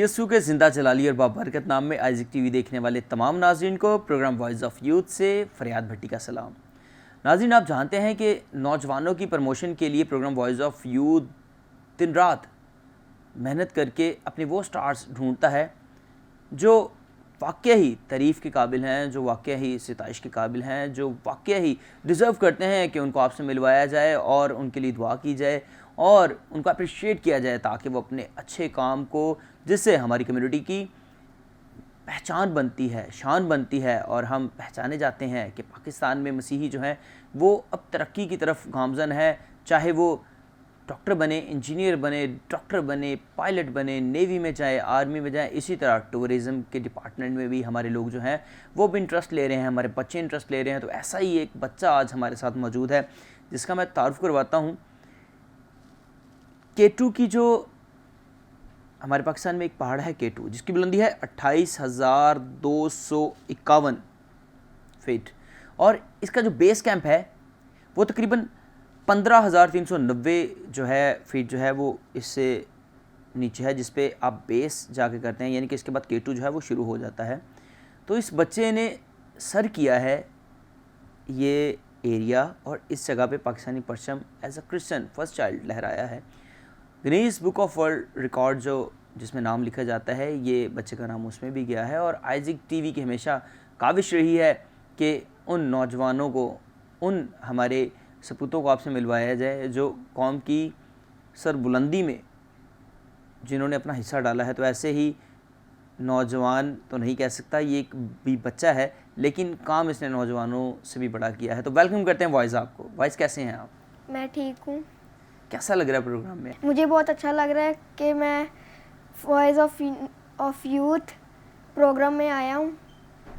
यीशु के ज़िंदा जलाली और बाबरकत नाम में आइज़िक टीवी देखने वाले तमाम नाज़रीन को प्रोग्राम वॉइस ऑफ यूथ से फरियाद भट्टी का सलाम। नाज़रीन, आप जानते हैं कि नौजवानों की प्रमोशन के लिए प्रोग्राम वॉइस ऑफ यूथ दिन रात मेहनत करके अपने वो स्टार्स ढूंढता है जो वाकई ही तारीफ़ के काबिल हैं, जो वाकई ही सिताइश के काबिल हैं, जो वाकई ही डिज़र्व करते हैं कि उनको आपसे मिलवाया जाए और उनके लिए दुआ की जाए और उनको अप्रिशिएट किया जाए, ताकि वो अपने अच्छे काम को, जिससे हमारी कम्युनिटी की पहचान बनती है, शान बनती है और हम पहचाने जाते हैं कि पाकिस्तान में मसीही जो हैं वो अब तरक्की की तरफ गामज़न है। चाहे वो डॉक्टर बने, इंजीनियर बने, डॉक्टर बने, पायलट बने, नेवी में जाए, आर्मी में जाए, इसी तरह टूरिज़म के डिपार्टमेंट में भी हमारे लोग जो हैं वो भी इंटरेस्ट ले रहे हैं, हमारे बच्चे इंटरेस्ट ले रहे हैं। तो ऐसा ही एक बच्चा आज हमारे साथ मौजूद है जिसका मैं तारुफ करवाता हूँ। K2 की जो हमारे पाकिस्तान में एक पहाड़ है K2, जिसकी बुलंदी है 28,251 फीट और इसका जो बेस कैंप है वो तकरीबन 15,390 जो है फीट जो है वो इससे नीचे है, जिस पे आप बेस जाके करते हैं, यानी कि इसके बाद K2 जो है वो शुरू हो जाता है। तो इस बच्चे ने सर किया है ये एरिया और इस जगह पे पाकिस्तानी परचम as a Christian first child लहराया है। Guinness book of world record जो जिसमें नाम लिखा जाता है, ये बच्चे का नाम उसमें भी गया है। और आइज़िक टीवी की हमेशा काविश रही है कि उन नौजवानों को, उन हमारे सपूतों को आपसे मिलवाया जाए जो कौम की सरबुलंदी में जिन्होंने अपना हिस्सा डाला है। तो ऐसे ही नौजवान तो नहीं कह सकता, ये एक भी बच्चा है, लेकिन काम इसने नौजवानों से भी बड़ा किया है। तो वेलकम करते हैं वॉइस आपको। वॉइस, कैसे हैं आप? मैं ठीक हूँ। कैसा लग रहा है प्रोग्राम में? मुझे बहुत अच्छा लग रहा है कि मैं वॉइस ऑफ यूथ प्रोग्राम में आया हूँ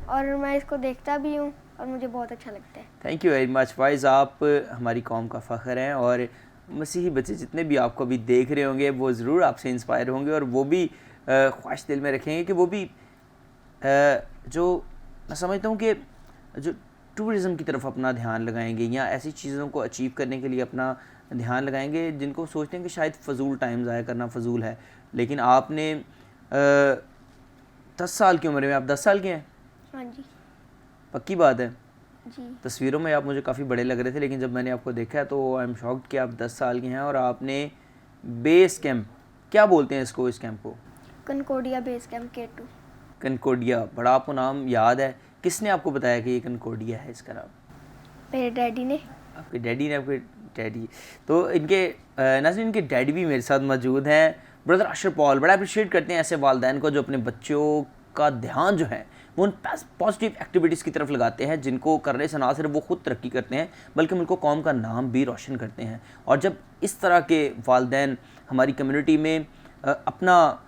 और मैं इसको देखता भी हूँ और मुझे बहुत अच्छा लगता है। Thank you very much voice, आप हमारी कौम का फ़ख्र हैं और मसीही बच्चे जितने भी आपको अभी देख रहे होंगे वो ज़रूर आपसे इंस्पायर होंगे और वो भी ख्वाहिश दिल में रखेंगे कि वो भी जो मैं समझता हूँ कि जो टूरिज़म की तरफ अपना ध्यान लगाएंगे या ऐसी चीज़ों को अचीव करने के लिए अपना ध्यान लगाएंगे जिनको सोचते हैं कि शायद फ़जूल टाइम ज़ाया करना फ़जूल है। लेकिन आपने 10 साल की उम्र में, आप 10 साल के हैं? हाँ जी। पक्की बात है? जी। तस्वीरों में आप मुझे काफ़ी बड़े लग रहे थे, लेकिन जब मैंने आपको देखा तो आई एम शॉक्ड कि आप 10 साल के हैं और आपने बेस कैंप, क्या बोलते हैं इसको, इस कैंप को? कनकोडिया बेस कैंप K2। कनकोडिया, बड़ा आपको नाम याद है। किसने आपको बताया कि ये कनकोडिया है इसका नाम? मेरे डैडी ने। आपके डैडी ने? आपके डैडी, तो इनके नाज़रीन, इनके डैडी भी मेरे साथ मौजूद हैं, ब्रदर अशरफ पॉल। बड़ा अप्रिशिएट करते हैं ऐसे वालिदैन को जो अपने बच्चों का ध्यान जो है वो उन पॉजिटिव एक्टिविटीज़ की तरफ लगाते हैं, जिनको करने से ना सिर्फ वो खुद तरक्की करते हैं बल्कि उनको कौम का नाम भी रोशन करते हैं। और जब इस तरह के वालिदैन हमारी कम्युनिटी में अपना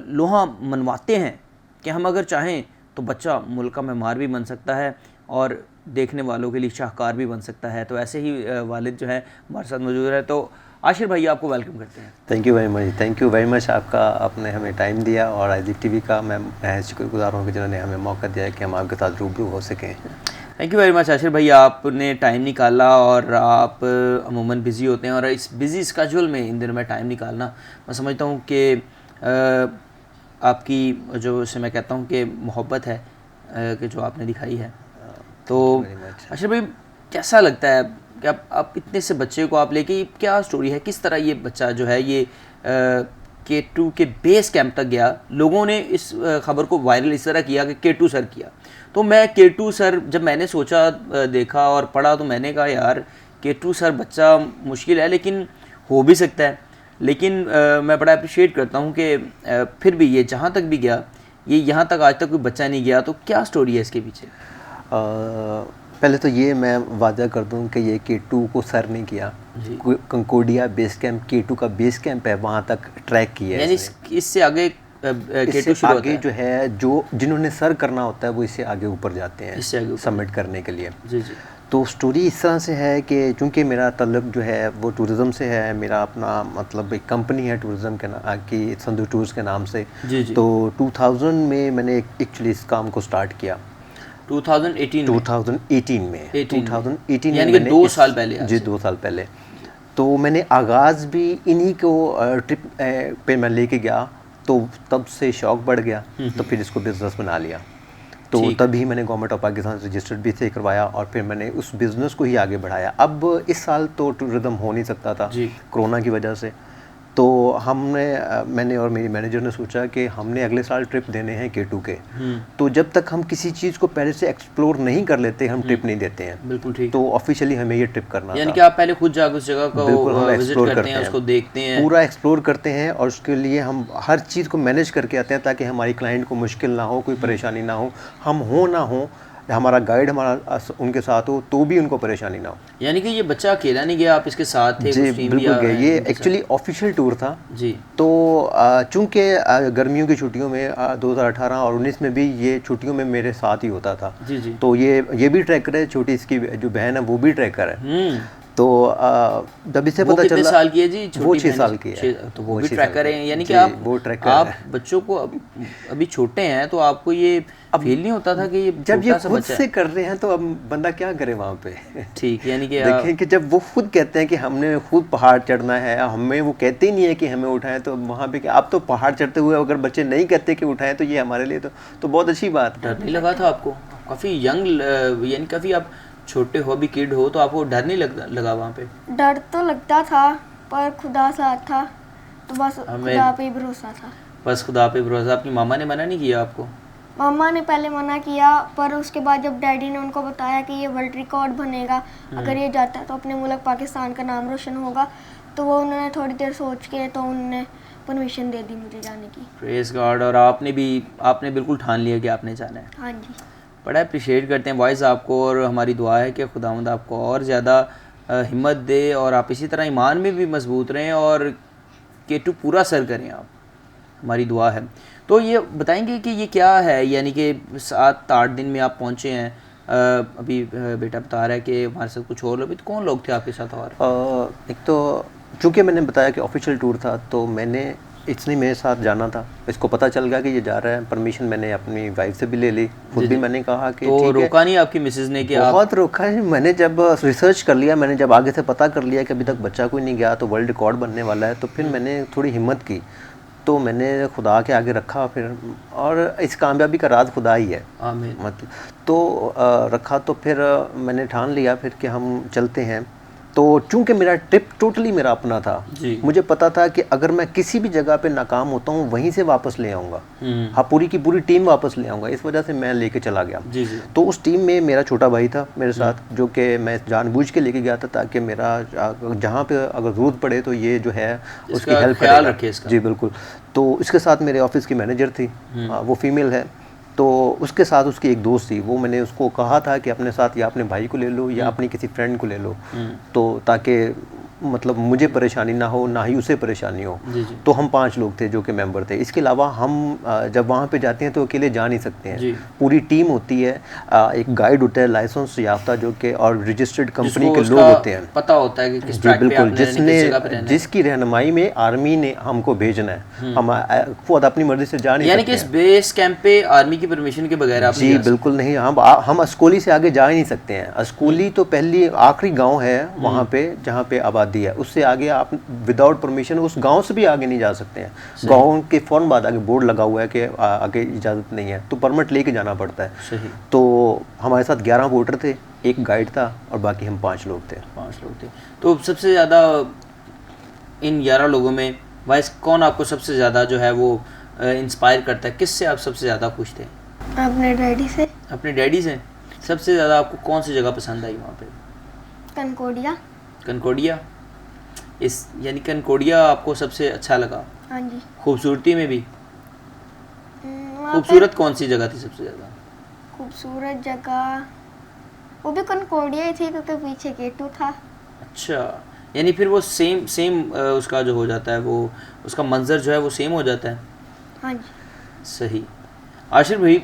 लोहा मनवाते हैं कि हम अगर चाहें तो बच्चा मुल्क का मेमार भी बन सकता है और देखने वालों के लिए शाहकार भी बन सकता है। तो ऐसे ही वालिद जो है हमारे साथ मौजूद है। तो आशिर भाई, आपको वेलकम करते हैं। थैंक यू वेरी मच आपका, आपने हमें टाइम दिया और आइज़िक टीवी का मैं शुक्रगुजार हूँ कि जिन्होंने हमें मौका दिया है कि हम आपके साथ रूबरू हो सकें। Thank you very much Aashir भाई, आपने टाइम निकाला और आप अमूमन बिज़ी होते हैं और इस बिज़ी स्केड्यूल में इन दिनों में टाइम निकालना, मैं समझता हूँ कि आपकी जो से मैं कहता हूँ कि मोहब्बत है कि जो आपने दिखाई है। तो आशिर भाई, कैसा लगता है कि आप इतने से बच्चे को आप लेके, क्या स्टोरी है, किस तरह ये बच्चा जो है ये K2 के बेस कैंप तक गया? लोगों ने इस खबर को वायरल इस तरह किया कि K2 सर किया। तो मैं K2 सर जब मैंने सोचा, देखा और पढ़ा, तो मैंने कहा यार K2 सर बच्चा मुश्किल है लेकिन हो भी सकता है। लेकिन मैं बड़ा अप्रिशिएट करता हूँ कि फिर भी ये जहाँ तक भी गया, ये यहाँ तक आज तक कोई बच्चा नहीं गया। तो क्या स्टोरी है इसके पीछे? पहले तो ये मैं वादा कर दूं कि ये K2 को सर नहीं किया, कंकोडिया बेस कैंप K2 का बेस कैंप है, वहाँ तक ट्रैक किया है। यानी इससे आगे K2 शुरू आगे जो है, जो जिन्होंने सर करना होता है वो इससे आगे ऊपर जाते हैं सबमिट करने के लिए। जी जी। तो स्टोरी इस तरह से है कि चूँकि मेरा ताल्लुक जो है वो टूरिज़म से है, मेरा अपना मतलब एक कंपनी है टूरिज़म के की संधू टूर्स के नाम से। जी जी। तो 2000 में मैंने एक्चुअली इस काम को स्टार्ट किया। 2018 में 2018 यानी कि 2 साल पहले। जी, 2 साल पहले। तो मैंने आगाज़ भी इन्हीं को ट्रिप पे मैं लेके गया। तो तब से शौक बढ़ गया, तो फिर इसको बिज़नेस बना लिया। तो तभी मैंने गवर्नमेंट ऑफ पाकिस्तान रजिस्टर्ड भी से करवाया और फिर मैंने उस बिज़नेस को ही आगे बढ़ाया। अब इस साल तो टूरिज़्म हो नहीं सकता था कोरोना की वजह से, तो मैंने और मेरी मैनेजर ने सोचा कि हमने अगले साल ट्रिप देने हैं K2 के। तो जब तक हम किसी चीज़ को पहले से एक्सप्लोर नहीं कर लेते हम ट्रिप नहीं देते हैं। बिल्कुल ठीक। तो ऑफिशियली हमें ये ट्रिप करना यानी था। कि आप पहले खुद जाकर उस जगह को विजिट करते हैं, उसको देखते हैं, पूरा एक्सप्लोर करते हैं और उसके लिए हम हर चीज़ को मैनेज करके आते हैं ताकि हमारी क्लाइंट को मुश्किल ना हो, कोई परेशानी ना हो, हम हो ना हो, हमारा गाइड हमारा उनके साथ हो तो भी उनको परेशानी ना हो। यानी कि ये बच्चा अकेला नहीं गया, आप इसके साथ थे? जी बिल्कुल गए, ये एक्चुअली ऑफिशियल टूर था जी। तो चूंकि गर्मियों की छुट्टियों में 2018 और 19 में भी ये छुट्टियों में मेरे साथ ही होता था जी जी। तो ये भी ट्रैकर है, छोटी इसकी जो बहन है वो भी ट्रैकर है। तो जब इससे पता चला, कितने साल की है जी? वो 6 साल की है। तो वो भी ट्रैकर है, यानी कि आप बच्चों को अभी छोटे हैं तो आपको ये फील नहीं होता था कि ये जब ये खुद से कर रहे हैं तो अब बंदा क्या करे वहाँ पे? ठीक, यानी कि देखें कि जब वो खुद कहते हैं कि हमने खुद पहाड़ चढ़ना है, हमें वो कहते ही नहीं है कि हमें उठाएं, तो वहाँ पे आप तो पहाड़ चढ़ते हुए अगर बच्चे नहीं कहते कि उठाएं तो ये हमारे लिए तो बहुत अच्छी बात है। डर नहीं लगा था आपको? काफ़ी यंग, यानी काफ़ी आप छोटे हो, भी किड हो, तो आपको डर नहीं लगा वहाँ पे? डर तो लगता था पर खुदा साथ था तो बस खुदा पे भरोसा था। बस खुदा पे भरोसा। आपकी मामा ने मना नहीं किया आपको? मामा ने पहले मना किया पर उसके बाद जब डैडी ने उनको बताया कि ये वर्ल्ड रिकॉर्ड बनेगा, अगर ये जाता है तो अपने मुल्क पाकिस्तान का नाम रोशन होगा, तो वो उन्होंने थोड़ी देर सोच के तो उन्होंने परमिशन दे दी मुझे जाने की। Praise God. और आपने बिल्कुल ठान लिया कि आपने जाना है? हाँ जी। बड़ा अप्रिशिएट करते हैं वॉइस आपको, और हमारी दुआ है कि खुदावंद आपको और ज़्यादा हिम्मत दे और आप इसी तरह ईमान में भी मजबूत रहें और K2 पूरा सर करें आप, हमारी दुआ है। तो ये बताएंगे कि ये क्या है, यानी कि 7-8 दिन में आप पहुँचे हैं, अभी बेटा बता रहा है कि हमारे साथ कुछ और लोग भी, तो कौन लोग थे आपके साथ? और एक तो चूँकि मैंने बताया कि ऑफिशियल टूर था तो इसने मेरे साथ जाना था, इसको पता चल गया कि ये जा रहा है, परमिशन मैंने अपनी वाइफ से भी ले ली, खुद भी मैंने कहा कि तो रोका नहीं आपकी मिसेज ने? कि बहुत रोका है। मैंने जब रिसर्च कर लिया, मैंने जब आगे से पता कर लिया कि अभी तक बच्चा कोई नहीं गया तो वर्ल्ड रिकॉर्ड बनने वाला है, तो फिर मैंने थोड़ी हिम्मत की, तो मैंने खुदा के आगे रखा फिर, और इस कामयाबी का राज खुदा ही है, आमीन। मतलब तो रखा, तो फिर मैंने ठान लिया फिर कि हम चलते हैं। तो चूंकि मेरा ट्रिप टोटली मेरा अपना था, मुझे पता था कि अगर मैं किसी भी जगह पे नाकाम होता हूँ वहीं से वापस ले आऊँगा, हाँ पूरी की पूरी टीम वापस ले आऊँगा, इस वजह से मैं लेके चला गया। तो उस टीम में मेरा छोटा भाई था मेरे साथ, जो कि मैं जानबूझ के लेके गया था ताकि मेरा जहाँ पे अगर ज़रूरत पड़े तो ये जो है उसकी हेल्प ख्याल रखे इसका। जी बिल्कुल। तो इसके साथ मेरे ऑफिस की मैनेजर थी, वो फीमेल है, तो उसके साथ उसकी एक दोस्त थी, वो मैंने उसको कहा था कि अपने साथ या अपने भाई को ले लो या अपनी किसी फ्रेंड को ले लो, तो ताकि मतलब मुझे परेशानी ना हो ना ही उसे परेशानी हो। तो हम 5 लोग थे जो कि मेंबर थे। इसके अलावा हम जब वहाँ पे जाते हैं तो अकेले जा नहीं सकते हैं, पूरी टीम होती है, एक गाइड होता है लाइसेंस याफ्ता जो कि और रजिस्टर्ड कंपनी के लोग होते हैं, पता होता है कि किस ट्रैक पे आपने रहना है, जिसकी रहनुमाई में आर्मी ने हमको भेजना है, हम खुद अपनी मर्जी से जा नहीं सकते। यानी कि इस बेस कैंप पे आर्मी की परमिशन के बगैर आप? जी बिल्कुल नहीं, हम अस्कोली से आगे जा ही नहीं सकते हैं। अस्कोली तो पहली आखिरी गाँव है वहाँ पे जहाँ पे आबादी है, उससे आगे आप विदाउट परमिशन उस गांव से भी आगे नहीं जा सकते हैं। गांव के फौरन बाद आगे बोर्ड लगा हुआ है कि आगे इजाज़त नहीं है, तो परमिट लेके जाना पड़ता है। सही। तो हमारे साथ 11 वोटर थे, एक गाइड था और बाकी हम 5 लोग थे। 5 लोग थे। तो सबसे ज़्यादा इन 11 लोगों में वाइस कौन आपको सबसे ज़्यादा जो है वो इंस्पायर करता है? किससे आप सबसे ज़्यादा खुश थे? अपने डैडी से। अपने डैडी से? सबसे ज़्यादा आपको कौन सी जगह पसंद आई वहाँ पे? कनकोडिया। कनकोडिया? यानी कनकोडिया आपको सबसे अच्छा लगा? हाँ जी। खूबसूरती में भी? खूबसूरत कौन सी जगह थी सबसे ज़्यादा? खूबसूरत जगह वो भी कनकोडिया ही थी क्योंकि पीछे K2 था। अच्छा, यानी फिर वो सेम उसका जो हो जाता है, वो उसका मंजर जो है वो सेम हो जाता है? हाँ जी। सही। आशिर भाई,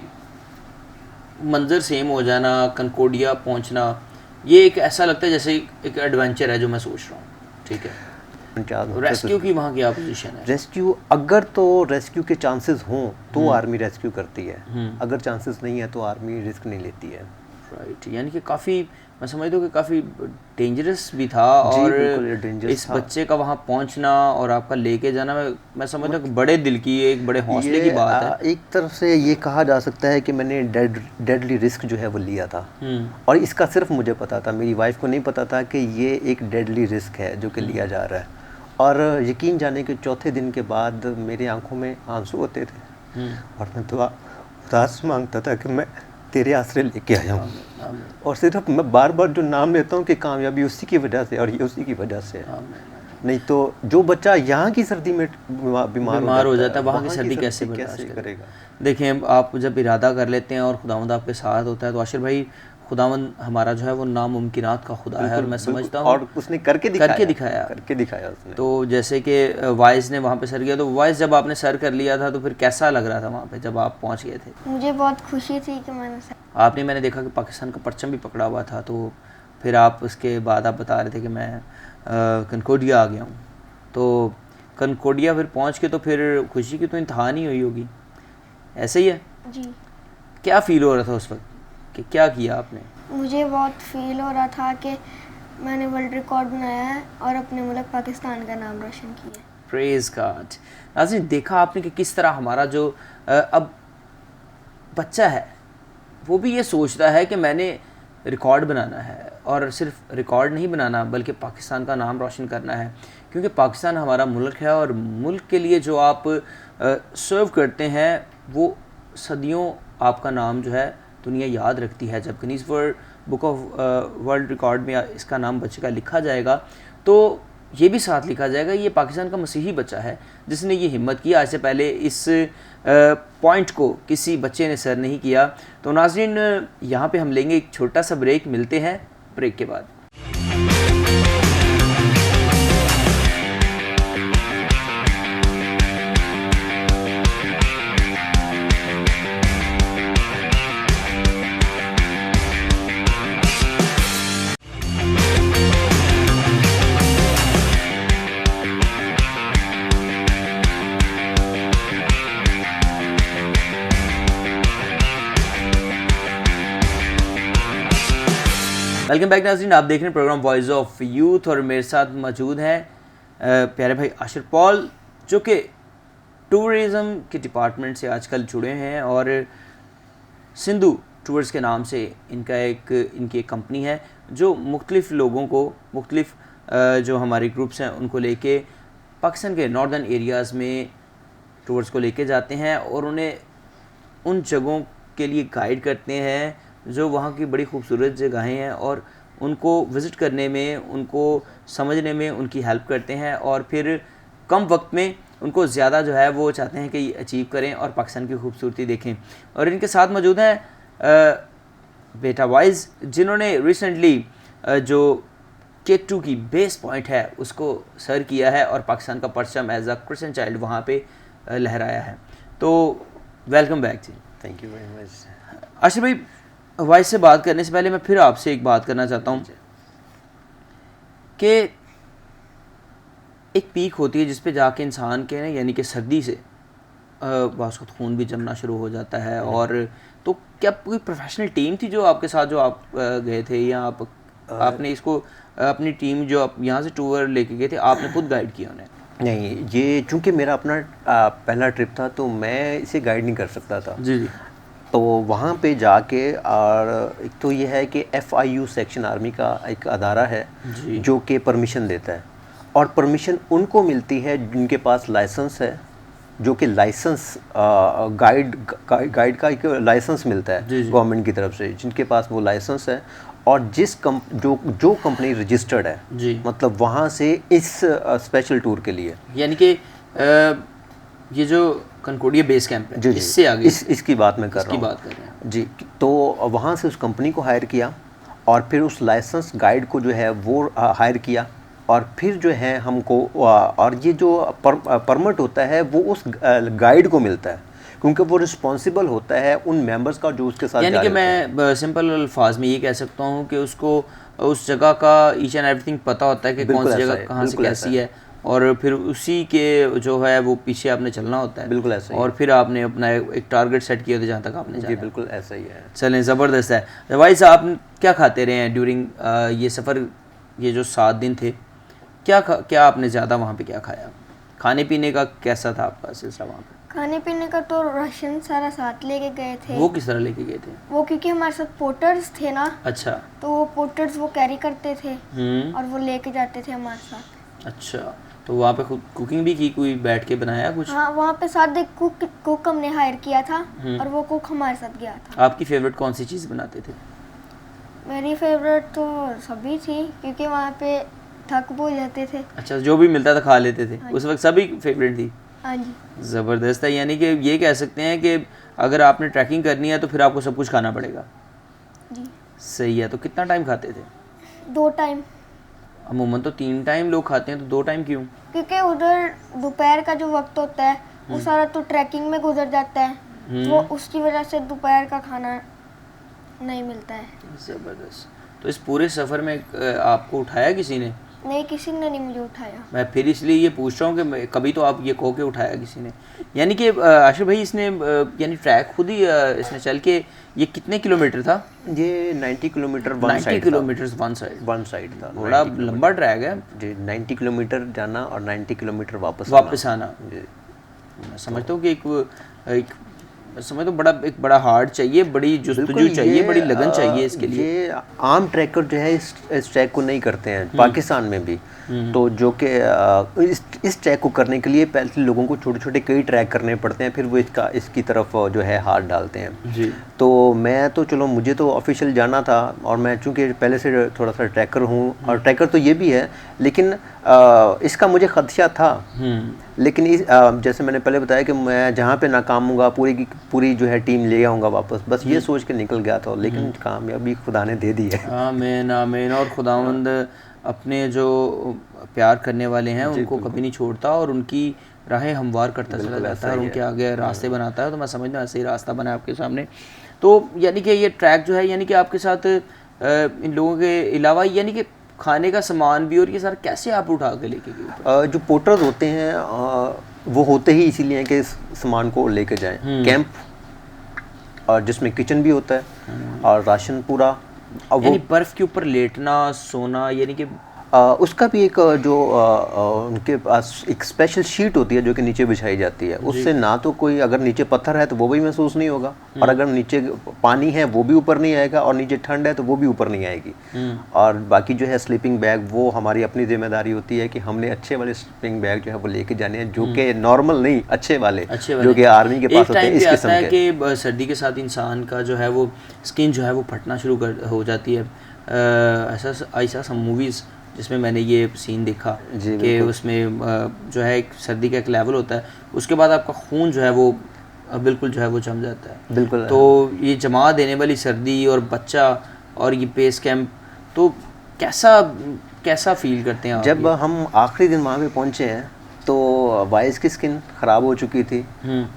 मंजर सेम हो जाना, कनकोडिया पहुंचना, ये एक ऐसा लगता है जैसे एक एडवेंचर है जो मैं सोच रहा हूँ, ठीक है। रेस्क्यू की वहाँ क्या पोजीशन है? रेस्क्यू अगर तो रेस्क्यू के चांसेस हों तो आर्मी रेस्क्यू करती है, अगर चांसेस नहीं है तो आर्मी रिस्क नहीं लेती है। राइट, यानी कि काफ़ी, मैं समझता हूँ कि काफ़ी डेंजरस भी था, और इस बच्चे का वहाँ पहुँचना और आपका लेके जाना, मैं समझता हूँ कि बड़े दिल की, एक बड़े हौसले की बात है। एक तरफ से ये कहा जा सकता है कि मैंने डेडली रिस्क जो है वो लिया था, और इसका सिर्फ मुझे पता था, मेरी वाइफ को नहीं पता था कि ये एक डेडली रिस्क है जो कि लिया जा रहा है। और यकीन जाने के चौथे दिन के बाद मेरी आंखों में आंसू होते थे, और मैं दुआ खुदा से मांगता था कि मैं तेरे आसरे लेके आया हूँ, और सिर्फ मैं बार बार जो नाम लेता हूँ कि कामयाबी उसी की वजह से, और ये उसी की वजह से है। नहीं तो जो बच्चा यहाँ की सर्दी में बीमार हो जाता है, वहाँ की सर्दी कैसे करेगा? देखें, आप जब इरादा कर लेते हैं और खुदावंद आपके साथ होता है, तो आशिर भाई, खुदावंद हमारा जो है वो नामुमकिनात का खुदा है, और मैं समझता हूँ, और उसने करके दिखाया उसने। तो जैसे कि वाइज ने वहाँ पे सर किया, तो वाइज जब आपने सर कर लिया था तो फिर कैसा लग रहा था वहाँ पे जब आप पहुँच गए थे? मुझे बहुत खुशी थी कि मैंने देखा कि पाकिस्तान का परचम भी पकड़ा हुआ था, तो फिर आप उसके बाद आप बता रहे थे कि मैं कनकोडिया आ गया हूँ, तो कनकोडिया फिर पहुँच के तो फिर खुशी की तो इंतहा नहीं हुई होगी, ऐसे ही है जी? क्या फील हो रहा था उस वक्त कि क्या किया आपने? मुझे बहुत फील हो रहा था कि मैंने वर्ल्ड रिकॉर्ड बनाया है और अपने मुल्क पाकिस्तान का नाम रोशन किया। Praise God. नाज़रीन, देखा आपने कि किस तरह हमारा जो अब बच्चा है वो भी ये सोचता है कि मैंने रिकॉर्ड बनाना है, और सिर्फ रिकॉर्ड नहीं बनाना बल्कि पाकिस्तान का नाम रोशन करना है, क्योंकि पाकिस्तान हमारा मुल्क है, और मुल्क के लिए जो आप सर्व करते हैं वो सदियों आपका नाम जो है दुनिया याद रखती है। जब Guinness book of world record में इसका नाम बच्चे का लिखा जाएगा, तो ये भी साथ लिखा जाएगा ये पाकिस्तान का मसीही बच्चा है जिसने ये हिम्मत की। आज से पहले इस पॉइंट को किसी बच्चे ने सर नहीं किया। तो नाज़रीन, यहाँ पे हम लेंगे एक छोटा सा ब्रेक, मिलते हैं ब्रेक के बाद। वेलकम बैक नाज़रीन, आप देख रहे हैं प्रोग्राम वॉइस ऑफ यूथ, और मेरे साथ मौजूद हैं प्यारे भाई आशिर पॉल, जो कि टूरिज़म के डिपार्टमेंट से आजकल जुड़े हैं, और सिंधु टूर्स के नाम से इनकी एक कंपनी है जो मुख्तलिफ़ लोगों को, मुख्तलिफ़ जो हमारे ग्रुप्स हैं उनको लेके पाकिस्तान के नॉर्दर्न एरियाज़ में टूर्स को लेके जाते हैं, और उन्हें उन जगहों के लिए गाइड करते हैं जो वहाँ की बड़ी खूबसूरत जगहें हैं, और उनको विज़िट करने में, उनको समझने में उनकी हेल्प करते हैं, और फिर कम वक्त में उनको ज़्यादा जो है वो चाहते हैं कि अचीव करें और पाकिस्तान की खूबसूरती देखें। और इनके साथ मौजूद हैं बेटा वाइज, जिन्होंने रिसेंटली जो K2 की बेस पॉइंट है उसको सर किया है, और पाकिस्तान का परचम एज अ क्रिश्चियन चाइल्ड वहाँ पे लहराया है। तो वेलकम बैक जी। Thank you very much. Aashir भाई, वाइस से बात करने से पहले मैं फिर आपसे एक बात करना चाहता हूँ कि एक पीक होती है जिस पे जाके इंसान के ना, यानी कि सर्दी से बास वक्त खून भी जमना शुरू हो जाता है। और तो क्या कोई प्रोफेशनल टीम थी जो आपके साथ, जो आप गए थे, या आपने इसको अपनी टीम जो आप यहाँ से टूर लेके गए थे आपने खुद गाइड किया उन्हें? नहीं, ये चूँकि मेरा अपना पहला ट्रिप था तो मैं इसे गाइड नहीं कर सकता था। जी जी। तो वहाँ पे जाके, और एक तो ये है कि FIU सेक्शन आर्मी का एक अदारा है जो कि परमिशन देता है, और परमिशन उनको मिलती है जिनके पास लाइसेंस है, जो कि लाइसेंस गाइड का एक लाइसेंस मिलता है गवर्नमेंट की तरफ से, जिनके पास वो लाइसेंस है, और जो कंपनी रजिस्टर्ड है जी, मतलब वहाँ से इस स्पेशल टूर के लिए, यानी कि ये जो कनकोडिया बेस कैंप है, इससे आगे इसकी बात मैं कर रहा हूँ जी। तो वहाँ से उस कंपनी को हायर किया, और फिर उस लाइसेंस गाइड को जो है वो हायर किया, और फिर जो है हमको, और ये जो परमिट होता है वो उस गाइड को मिलता है, क्योंकि वो रिस्पॉन्सिबल होता है उन मेंबर्स का जो उसके साथ, यानी कि मैं सिंपल अल्फाज में ये कह सकता हूँ कि उसको उस जगह का ईच एंड एवरीथिंग पता होता है कि कौन सी जगह कहाँ से कैसी है, और फिर उसी के जो है वो पीछे आपने चलना होता है। बिल्कुल ऐसा ही और फिर आपने अपना एक टारगेट सेट किया था जहाँ तक आपने जी, जाना। बिल्कुल ऐसा ही है। चलें, ज़बरदस्त है। भाई साहब, आप क्या खाते रहे हैं ड्यूरिंग ये सफ़र, ये जो 7 दिन थे? क्या आपने ज़्यादा वहाँ पे क्या खाया? खाने पीने का कैसा था आपका सिलसिला वहाँ पे? खाने पीने का तो राशन सारा साथ लेके गए थे। वो किस तरह लेके गए थे? वो क्योंकि हमारे साथ पोर्टर्स थे ना, अच्छा। तो वो पोर्टर्स वो कैरी करते थे हम्म। और वो लेके जाते थे हमारे साथ। अच्छा, तो वहाँ पे खुद कुकिंग भी की, कोई बैठ के बनाया कुछ? हाँ, वहाँ पे साथ एक कुक हमने हायर किया था और वो कुक हमारे साथ गया था। आपकी फेवरेट कौन सी चीज़ बनाते थे? मेरी फेवरेट तो सभी थी, क्योंकि वहाँ पे थक बोल जाते थे। अच्छा, जो भी मिलता था खा लेते थे उस वक्त, सभी फेवरेट थी? हाँ जी। ज़बरदस्त है। यानी कि ये कह सकते हैं कि अगर आपने ट्रैकिंग करनी है तो फिर आपको सब कुछ खाना पड़ेगा। जी। सही है। तो कितना टाइम खाते थे? 2 टाइम। अमूमन तो 3 टाइम लोग खाते हैं, तो 2 टाइम क्यों? क्योंकि उधर दोपहर का जो वक्त होता है वो सारा तो ट्रैकिंग में गुजर जाता है, वो उसकी वजह से दोपहर का खाना नहीं मिलता है। ज़बरदस्त। तो इस पूरे सफ़र में आपको उठाया किसी ने? नहीं, किसी ने नहीं मुझे उठाया। मैं फिर इसलिए ये पूछ रहा हूँ कि कभी तो आप ये कहो कि उठाया किसी ने। यानी कि आशिफ भाई, इसने यानी ट्रैक खुद ही इसने चल के, ये कितने किलोमीटर था? ये 90 kilometre one 90 side kilometre one side था। बड़ा लंबा ट्रैक है जी, 90 किलोमीटर जाना और 90 किलोमीटर वापस आना। मैं समझता हूँ कि एक समझ तो एक बड़ा हार्ड चाहिए, बड़ी जुस्तजू चाहिए, बड़ी लगन चाहिए इसके लिए। ये आम ट्रैकर जो है इस ट्रैक को नहीं करते हैं पाकिस्तान में भी। तो जो कि इस ट्रैक को करने के लिए पहले लोगों को छोटे छोटे कई ट्रैक करने पड़ते हैं, फिर वो इसकी तरफ जो है हाथ डालते हैं जी। तो मैं तो चलो, मुझे तो ऑफिशियल जाना था और मैं चूँकि पहले से थोड़ा सा ट्रैकर हूँ और ट्रैकर तो ये भी है, लेकिन इसका मुझे खदशा था। लेकिन जैसे मैंने पहले बताया कि मैं जहाँ पे नाकाम होगा पूरी की पूरी जो है टीम ले आऊँगा वापस, बस ये सोच के निकल गया था। लेकिन कामयाबी खुदा ने दे दी है। आमीन आमीन। और खुदावंद अपने जो प्यार करने वाले हैं उनको कभी नहीं छोड़ता और उनकी राहें हमवार करता चला जाता है और उनके आगे रास्ते बनाता है। तो मैं समझता हूँ ऐसे ही रास्ता बना आपके सामने। तो यानी कि ये ट्रैक जो है, यानी कि आपके साथ इन लोगों के अलावा यानी कि खाने का सामान भी और ये सारा कैसे आप उठा के लेके गए? जो पोर्टर्स होते हैं वो होते ही इसीलिए कि इस सामान को लेके जाएं। कैंप और जिसमें किचन भी होता है और राशन पूरा। यानी बर्फ़ के ऊपर लेटना, सोना, यानी कि उसका भी एक जो उनके पास एक स्पेशल शीट होती है जो कि नीचे बिछाई जाती है। उससे ना तो कोई, अगर नीचे पत्थर है तो वो भी महसूस नहीं होगा, और अगर नीचे पानी है वो भी ऊपर नहीं आएगा, और नीचे ठंड है तो वो भी ऊपर नहीं आएगी। और बाकी जो है स्लीपिंग बैग, वो हमारी अपनी जिम्मेदारी होती है कि हमने अच्छे वाले स्लीपिंग बैग जो है वो लेके जाने हैं, जो कि नॉर्मल नहीं, अच्छे वाले जो कि आर्मी के पास होते हैं। इस किस्म के कि सर्दी के साथ इंसान का जो है वो स्किन जो है वो फटना शुरू हो जाती है। ऐसा सब मूवीज़ जिसमें मैंने ये सीन देखा कि उसमें जो है एक सर्दी का एक लेवल होता है, उसके बाद आपका खून जो है वो बिल्कुल जो है वो जम जाता है। बिल्कुल। तो ये जमा देने वाली सर्दी और बच्चा और ये बेस कैंप, तो कैसा फील करते हैं आप? जब हम आखिरी दिन वहाँ पे पहुँचे हैं तो वाइस की स्किन ख़राब हो चुकी थी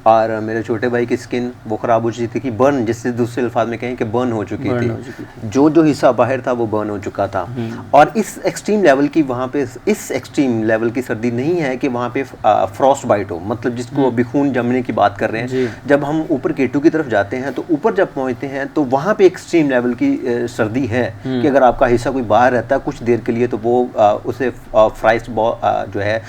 और मेरे छोटे भाई की स्किन वो ख़राब हो चुकी थी कि बर्न, जिससे दूसरे अल्फाज में कहें कि बर्न हो चुकी थी। जो हिस्सा बाहर था वो बर्न हो चुका था। और इस एक्सट्रीम लेवल की वहाँ पे, इस एक्सट्रीम लेवल की सर्दी नहीं है कि वहाँ पे फ्रॉस्ट बाइट हो, मतलब जिसको अभी खून जमने की बात कर रहे हैं। जब हम ऊपर K2 की तरफ जाते हैं तो ऊपर जब पहुँचते हैं तो वहाँ पे एक्सट्रीम लेवल की सर्दी है कि अगर आपका हिस्सा कोई बाहर रहता है कुछ देर के लिए तो वो उसे जो है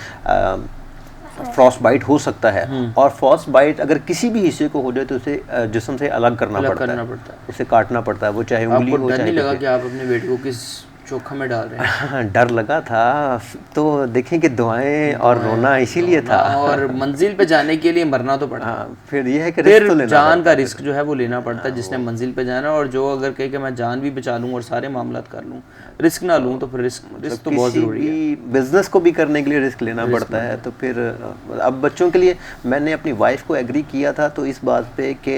फ्रॉस्ट बाइट हो सकता है। और फ्रॉस्ट बाइट अगर किसी भी हिस्से को हो जाए तो उसे जिस्म से अलग करना पड़ता है, उसे काटना पड़ता है, वो चाहे उंगली हो चाहे। नहीं लगा कि आप अपने बेटे को किस चोखा में डाल रहे हैं? डर लगा था। तो देखें कि दुआएं और रोना इसीलिए था, और मंजिल पे जाने के लिए मरना तो पड़ता है। फिर ये है कि फिर जान का रिस्क जो है वो लेना पड़ता है जिसने मंजिल पे जाना। और जो अगर कहे कि मैं जान भी बचा लूँ और सारे मामला कर लूँ, रिस्क ना लूँ, तो फिर रिस्क तो बहुत ज़रूरी है। बिजनेस को भी करने के लिए रिस्क लेना पड़ता है। तो फिर अब बच्चों के लिए मैंने अपनी वाइफ को एग्री किया था तो इस बात पे कि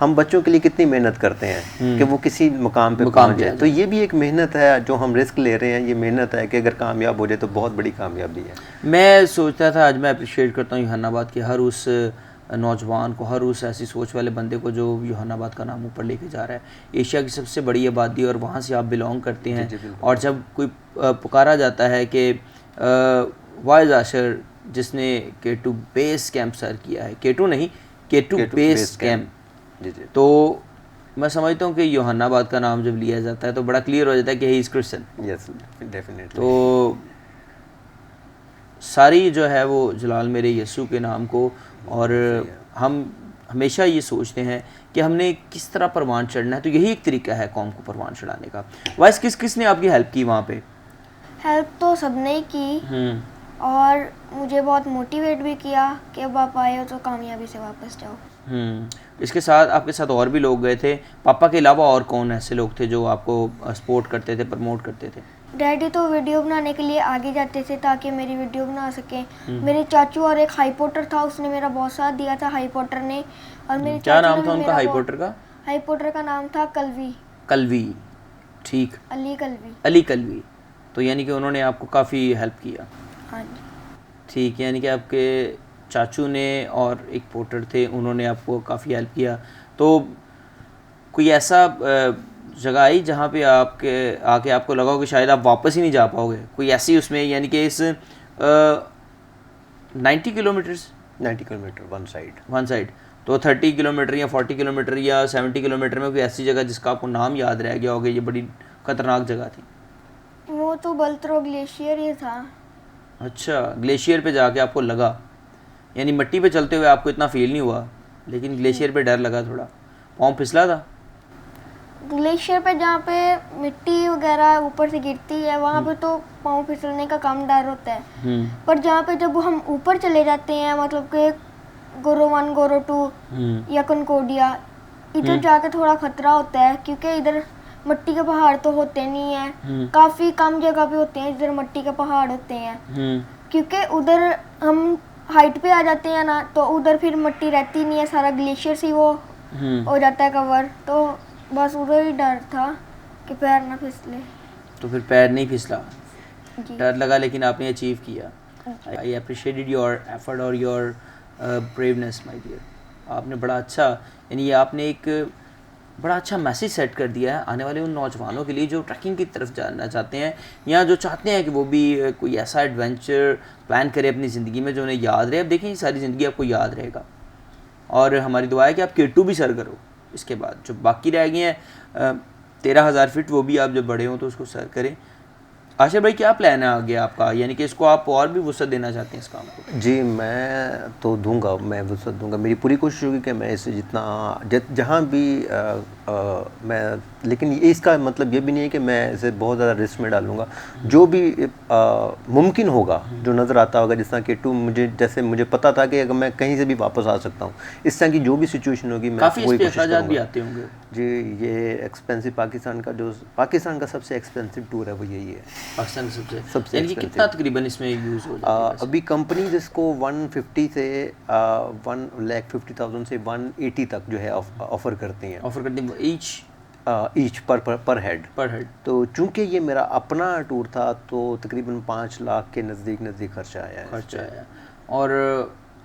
हम बच्चों के लिए कितनी मेहनत करते हैं कि वो किसी मुकाम पे पहुंच जाए। तो ये भी एक मेहनत है जो हम रिस्क ले रहे हैं, ये मेहनत है कि अगर कामयाब हो जाए तो बहुत बड़ी कामयाबी है। मैं सोचता था, आज मैं अप्रिशिएट करता हूँ जहानाबाद के हर उस नौजवान को, हर उस ऐसी सोच वाले बंदे को जो जहानाबाद का नाम ऊपर लेके जा रहा है। एशिया की सबसे बड़ी आबादी और वहाँ से आप बिलोंग करते हैं। और जब कोई पुकारा जाता है कि वाइज आशर जिसने K2 बेस कैंप सर किया है, K2 नहीं, K2 बेस कैंप। जी जी। तो मैं समझता हूँ कि यूहन्नाबाद का नाम जब लिया जाता है तो बड़ा क्लियर हो जाता है कि he is Christian. Yes definitely. तो सारी जो है वो जलाल मेरे यीशु के नाम को, और हम हमेशा ये सोचते हैं कि हमने किस तरह परवान चढ़ना है, तो यही एक तरीका है कौम को परवान चढ़ाने का। वाइस किस किस ने आपकी हेल्प की वहाँ पे? हेल्प तो सबने ही की और मुझे बहुत मोटिवेट भी किया कि अब आप आए हो तो कामयाबी से वापस जाओ। इसके साथ आपके साथ और भी लोग गए थे, पापा के अलावा और कौन ऐसे लोग थे जो आपको सपोर्ट करते थे, प्रमोट करते थे? डैडी तो वीडियो बनाने के लिए आगे जाते थे ताकि मेरी वीडियो बना सके। मेरे चाचू और एक हाई पॉटर था, उसने मेरा बहुत साथ दिया था, हाई पॉटर ने। और मेरे क्या चाचू नाम ने था भी उनका मेरा हाई बहुत- पॉटर का? हाई पॉटर का नाम था कलवी, कलवी, ठीक, अली कलवी। अली कलवी। तो यानी कि उन्होंने आपको काफ़ी हेल्प किया। हाँ जी। ठीक, यानी कि आपके चाचू ने और एक पोर्टर थे, उन्होंने आपको काफ़ी हेल्प किया। तो कोई ऐसा जगह आई जहाँ पे आपके आके आपको लगा हो कि शायद आप वापस ही नहीं जा पाओगे, कोई ऐसी उसमें, यानी कि इस 90 किलोमीटर्स 90 किलोमीटर वन साइड, तो 30 किलोमीटर या 40 किलोमीटर या 70 किलोमीटर में कोई ऐसी जगह जिसका आपको नाम याद रह गया होगा, ये बड़ी ख़तरनाक जगह थी? वो तो बल्त्रो ग्लेशियर ही था। अच्छा, ग्लेशियर पे जाके आपको लगा, यानी मिट्टी पे चलते हुए आपको इतना फील नहीं हुआ, लेकिन ग्लेशियर पे डर लगा थोड़ा, पाँव फिसला था? ग्लेशियर पे जहाँ पे मिट्टी वगैरह ऊपर से गिरती है वहाँ पे तो पाँव फिसलने का कम डर होता है। पर जहाँ पे जब हम ऊपर चले जाते हैं, मतलब कि गोरो 1 गोरो 2 या कनकोडिया, इधर जाके थोड़ा खतरा होता है क्योंकि इधर मिट्टी के पहाड़ तो होते नहीं हैं, काफ़ी कम जगह पे होते हैं जिधर मिट्टी के पहाड़ होते हैं। क्योंकि उधर हम हाइट पे आ जाते हैं ना, तो उधर फिर मिट्टी रहती नहीं है, सारा ग्लेशियर से वो हो जाता है कवर। तो बस उधर ही डर था कि पैर ना फिसले। तो फिर पैर नहीं फिसला, जी। डर लगा, लेकिन आपने अचीव किया। आई अप्रिशिएटेड योर एफर्ट और योर ब्रेवनेस माय डियर। आपने बड़ा अच्छा, यानी ये आपने एक बड़ा अच्छा मैसेज सेट कर दिया है आने वाले उन नौजवानों के लिए जो ट्रैकिंग की तरफ जाना चाहते हैं, या जो चाहते हैं कि वो भी कोई ऐसा एडवेंचर प्लान करे अपनी ज़िंदगी में जो उन्हें याद रहे। अब देखें, ये सारी ज़िंदगी आपको याद रहेगा, और हमारी दुआ है कि आप K2 भी सर करो। इसके बाद जो बाकी रह गए हैं 13,000 फीट, वो भी आप जब बड़े हों तो उसको सर करें। आशिर भाई, क्या प्लान है आगे आपका, यानी कि इसको आप और भी वुसअत देना चाहते हैं इस काम को? जी, मैं तो दूंगा, मैं वुसअत दूंगा। मेरी पूरी कोशिश होगी कि मैं इसे जितना जहाँ भी मैं, लेकिन इसका मतलब ये भी नहीं है कि मैं इसे बहुत ज़्यादा रिस्क में डालूंगा। जो भी मुमकिन होगा, जो नज़र आता होगा, जिस तरह K2 मुझे पता था कि अगर मैं कहीं से भी वापस आ सकता हूँ, इस तरह की जो भी सिचुएशन होगी मैं काफ़ी वही इस पे कोशिश अखराजात भी करूँगा। आते होंगे। जी, ये एक्सपेंसिव पाकिस्तान का सबसे एक्सपेंसिव टूर है, वो यही है। पाकिस्तान सबसे यानी कि कितना तकरीबन इसमें यूज़ हो जाता है? अभी कंपनी जिसको 150 से 1,50,000 से 180 तक जो है ऑफ़र करती हैं, ऑफर करते हैं ईच पर हेड। तो चूंकि ये मेरा अपना टूर था तो तकरीबन 5 लाख के नज़दीक खर्चा आया। और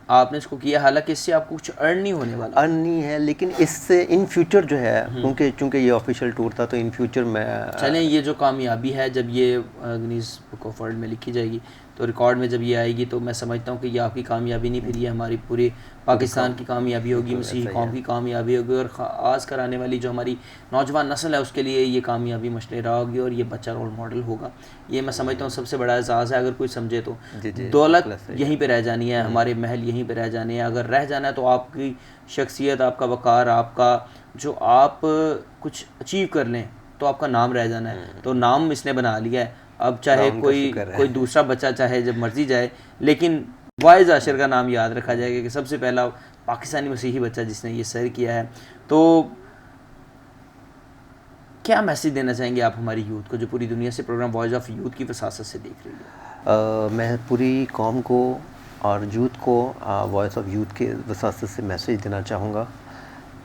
आपने इसको किया, हालांकि इससे आपको कुछ अर्न नहीं होने वाला। अर्न नहीं है, लेकिन इससे इन फ्यूचर जो है, चूंकि ये ऑफिशियल टूर था, तो इन फ्यूचर में चलें, ये जो कामयाबी है जब ये गिनीज बुक ऑफ वर्ल्ड में लिखी जाएगी, तो रिकॉर्ड में जब ये आएगी, तो मैं समझता हूँ कि ये आपकी कामयाबी नहीं, फिर ये हमारी पूरे पाकिस्तान की कामयाबी होगी, मसीही कौम की कामयाबी होगी, और ख़ास कर आने वाली जो हमारी नौजवान नस्ल है उसके लिए ये कामयाबी मशलेरा होगी, और ये बच्चा रोल मॉडल होगा। ये मैं समझता हूँ सबसे बड़ा एहसास है, अगर कोई समझे तो। दौलत यहीं पे रह जानी है, हमारे महल यहीं पे रह जाने हैं। अगर रह जाना है तो आपकी शख्सियत, आपका वक़ार, आपका जो आप कुछ अचीव कर लें तो आपका नाम रह जाना है। तो नाम इसने बना लिया है, अब चाहे कोई दूसरा बच्चा चाहे जब मर्जी जाए, लेकिन वाइज आशिर का नाम याद रखा जाएगा कि सबसे पहला पाकिस्तानी मसीही बच्चा जिसने ये सर किया है। तो क्या मैसेज देना चाहेंगे आप हमारी यूथ को जो पूरी दुनिया से प्रोग्राम वॉइस ऑफ यूथ की वसासत से देख रही है? मैं पूरी कौम को और यूथ को वॉइस ऑफ यूथ के वसासत से मैसेज देना चाहूँगा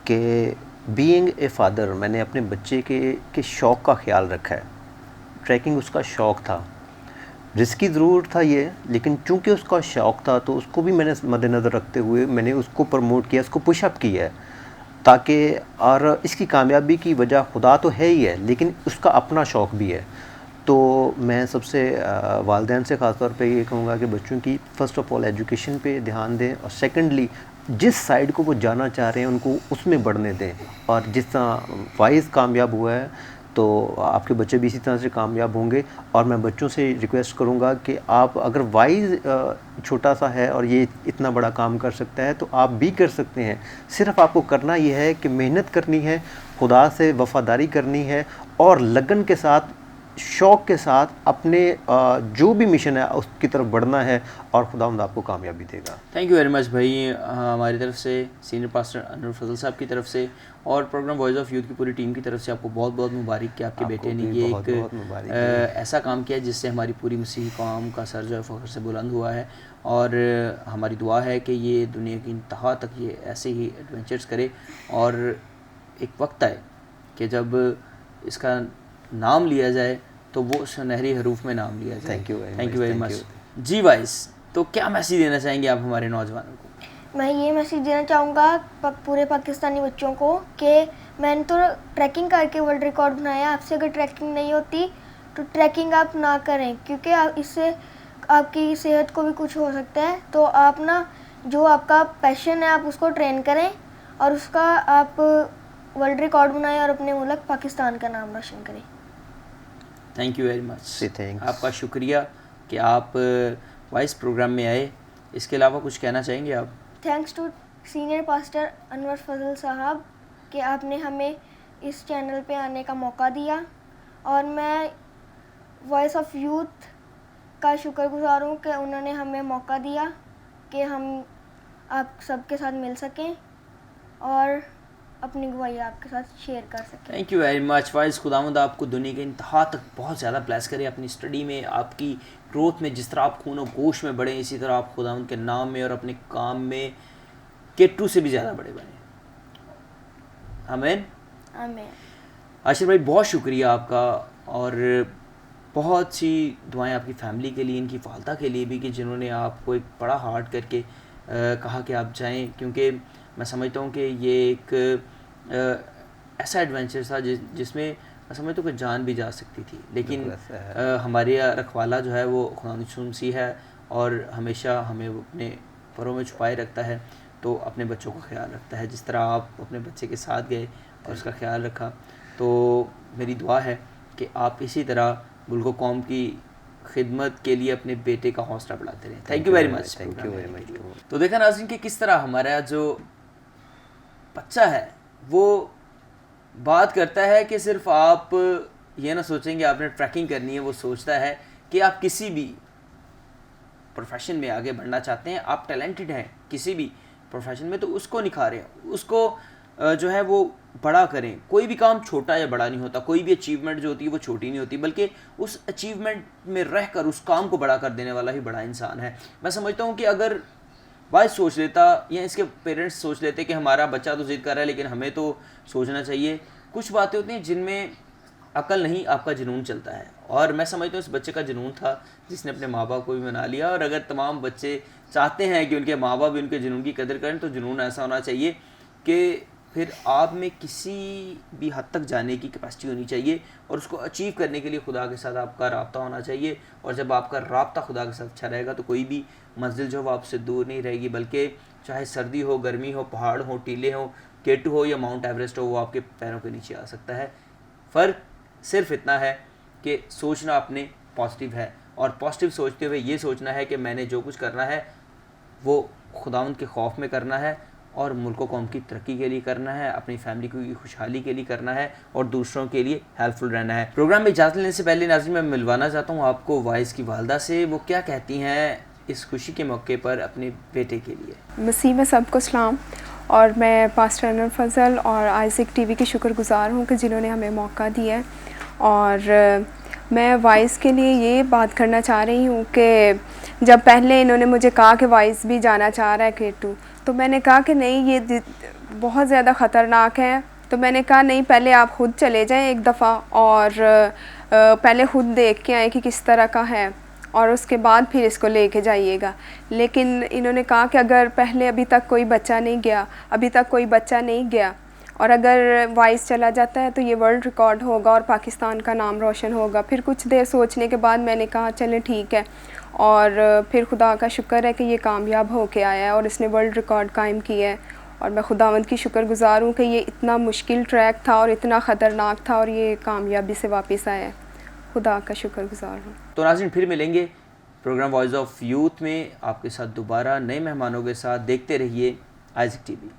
कि बीइंग ए फादर, मैंने अपने बच्चे के शौक़ का ख्याल रखा है। ट्रैकिंग उसका शौक़ था, रिस्की ज़रूर था ये, लेकिन चूंकि उसका शौक़ था तो उसको भी मैंने मद्देनज़र रखते हुए मैंने उसको प्रमोट किया, उसको पुशअप किया है, ताकि और इसकी कामयाबी की वजह खुदा तो है ही है, लेकिन उसका अपना शौक़ भी है। तो मैं सबसे वालिदैन से ख़ास तौर पे ये कहूँगा कि बच्चों की फ़र्स्ट ऑफ़ ऑल एजुकेशन पे ध्यान दें, और सेकेंडली जिस साइड को वो जाना चाह रहे हैं उनको उसमें बढ़ने दें। और जिस तरह वाइज़ कामयाब हुआ है तो आपके बच्चे भी इसी तरह से कामयाब होंगे। और मैं बच्चों से रिक्वेस्ट करूँगा कि आप अगर वाइज़ छोटा सा है और ये इतना बड़ा काम कर सकता है तो आप भी कर सकते हैं। सिर्फ़ आपको करना ये है कि मेहनत करनी है, खुदा से वफ़ादारी करनी है और लगन के साथ, शौक़ के साथ अपने जो भी मिशन है उसकी तरफ बढ़ना है, और खुदावंद आपको कामयाबी देगा। थैंक यू वेरी मच भाई, हमारी तरफ से, सीनियर पास्टर अनवर फजल साहब की तरफ से और प्रोग्राम वॉइस ऑफ यूथ की पूरी टीम की तरफ से आपको बहुत बहुत मुबारक कि आपके बेटे ने ये एक ऐसा काम किया जिससे हमारी पूरी मसीही कौम का सर जो है फ़ख्र से बुलंद हुआ है। और हमारी दुआ है कि ये दुनिया की इंतहा तक ये ऐसे ही एडवेंचर्स करे और एक वक्त आए कि जब इसका नाम लिया जाए तो वो सुनहरी हरूफ में नाम लिया जाए। थैंक यू वेरी मच जी। वाइस, तो क्या मैसेज देना चाहेंगे आप हमारे नौजवानों को? मैं ये मैसेज देना चाहूँगा पूरे पाकिस्तानी बच्चों को कि मैंने तो ट्रैकिंग करके वर्ल्ड रिकॉर्ड बनाया, आपसे अगर ट्रैकिंग नहीं होती तो ट्रैकिंग आप ना करें, क्योंकि इससे आपकी सेहत को भी कुछ हो सकता है। तो आप ना जो आपका पैशन है आप उसको ट्रेन करें और उसका आप वर्ल्ड रिकॉर्ड बनाएं और अपने मुल्क पाकिस्तान का नाम रोशन करें। Thank you very much. Thanks. आपका शुक्रिया कि आप वाइस प्रोग्राम में आए। इसके अलावा कुछ कहना चाहेंगे आप? Thanks to senior pastor Anwar Fazal sahab कि आपने हमें इस चैनल पे आने का मौका दिया, और मैं वॉइस ऑफ यूथ का शुक्रगुजार हूँ कि उन्होंने हमें मौका दिया कि हम आप सबके साथ मिल सकें और अपनी गवाही आपके साथ शेयर कर सकें। Thank you very much vice. खुदावंद आपको दुनिया के इंतहा तक बहुत ज़्यादा ब्लेस करे, अपनी स्टडी में, आपकी ग्रोथ में। जिस तरह आप खून और गोश में बढ़े, इसी तरह आप खुदावंद के नाम में और अपने काम में केटू से भी ज़्यादा बड़े बने। आमीन आमीन। आशिर भाई, बहुत शुक्रिया आपका, और बहुत सी दुआएं आपकी फैमिली के लिए, इनकी वालदा के लिए भी, कि जिन्होंने आपको एक बड़ा हार्ड करके कहा कि आप जाएं, क्योंकि मैं समझता हूँ कि ये एक ऐसा एडवेंचर था जिसमें मैं समझता हूँ कि जान भी जा सकती थी, लेकिन हमारे रखवाला जो है वो खुदा सी है और हमेशा हमें अपने परों में छुपाए रखता है, तो अपने बच्चों का ख्याल रखता है। जिस तरह आप अपने बच्चे के साथ गए और उसका ख्याल रखा, तो मेरी दुआ है कि आप इसी तरह मुल्क कौम की खिदमत के लिए अपने बेटे का हौसला बढ़ाते रहें। Thank you very much. Thank you very much. तो देखा नाज़रीन कि किस तरह हमारा जो बच्चा है वो बात करता है कि सिर्फ आप ये ना सोचेंगे आपने ट्रैकिंग करनी है, वो सोचता है कि आप किसी भी प्रोफेशन में आगे बढ़ना चाहते हैं, आप टैलेंटेड हैं किसी भी प्रोफेशन में, तो उसको निखारें, उसको जो है वो बड़ा करें। कोई भी काम छोटा या बड़ा नहीं होता, कोई भी अचीवमेंट जो होती है वो छोटी नहीं होती, बल्कि उस अचीवमेंट में रहकर उस काम को बड़ा कर देने वाला ही बड़ा इंसान है। मैं समझता हूँ कि अगर भाई सोच लेता या इसके पेरेंट्स सोच लेते कि हमारा बच्चा तो ज़िद कर रहा है लेकिन हमें तो सोचना चाहिए। कुछ बातें होती हैं जिनमें अकल नहीं, आपका जुनून चलता है, और मैं समझता हूँ इस बच्चे का जुनून था जिसने अपने माँ बाप को भी मना लिया। और अगर तमाम बच्चे चाहते हैं कि उनके माँ बाप भी उनके जुनून की कदर करें, तो जुनून ऐसा होना चाहिए कि फिर आप में किसी भी हद तक जाने की कैपेसिटी होनी चाहिए, और उसको अचीव करने के लिए खुदा के साथ आपका राब्ता होना चाहिए। और जब आपका राब्ता खुदा के साथ अच्छा रहेगा तो कोई भी मंजिल जो है वो आपसे दूर नहीं रहेगी, बल्कि चाहे सर्दी हो, गर्मी हो, पहाड़ हो, टीले हो, केटू हो या माउंट एवरेस्ट हो, वो आपके पैरों के नीचे आ सकता है। फ़र्क सिर्फ इतना है कि सोचना अपने पॉजिटिव है, और पॉजिटिव सोचते हुए ये सोचना है कि मैंने जो कुछ करना है वो खुदावंद के खौफ में करना है, और मुल्क कौम की तरक्की के लिए करना है, अपनी फैमिली की खुशहाली के लिए करना है, और दूसरों के लिए हेल्पफुल रहना है। प्रोग्राम में इजाज़त लेने से पहले नाज़रीन मैं मिलवाना चाहता हूँ आपको वाइस की वालदा से। वो क्या कहती हैं इस खुशी के मौके पर अपने बेटे के लिए। मसीह में सबको सलाम, और मैं पास्टर अनवर फजल और आइज़िक टीवी की शुक्रगुजार हूँ कि जिन्होंने हमें मौका दिया है। और मैं वाइस के लिए ये बात करना चाह रही हूँ कि जब पहले इन्होंने मुझे कहा कि वाइस भी जाना चाह रहा है केटू, तो मैंने कहा कि नहीं, ये बहुत ज़्यादा ख़तरनाक है। तो मैंने कहा नहीं, पहले आप ख़ुद चले जाएं एक दफ़ा और पहले ख़ुद देख के आए कि किस तरह का है, और उसके बाद फिर इसको लेके जाइएगा। लेकिन इन्होंने कहा कि अगर पहले अभी तक कोई बच्चा नहीं गया, और अगर वाइस चला जाता है तो ये वर्ल्ड रिकॉर्ड होगा और पाकिस्तान का नाम रोशन होगा। फिर कुछ देर सोचने के बाद मैंने कहा चलें ठीक है, और फिर खुदा का शुक्र है कि ये कामयाब होके आया है और इसने वर्ल्ड रिकॉर्ड कायम किया है। और मैं खुदावंद की शुक्रगुज़ार हूँ कि ये इतना मुश्किल ट्रैक था और इतना ख़तरनाक था और ये कामयाबी से वापस आया है। खुदा का शुक्रगुज़ार हूँ। तो नाज़रीन, फिर मिलेंगे प्रोग्राम वॉइस ऑफ यूथ में आपके साथ दोबारा नए मेहमानों के साथ। देखते रहिए आइज़िक टीवी।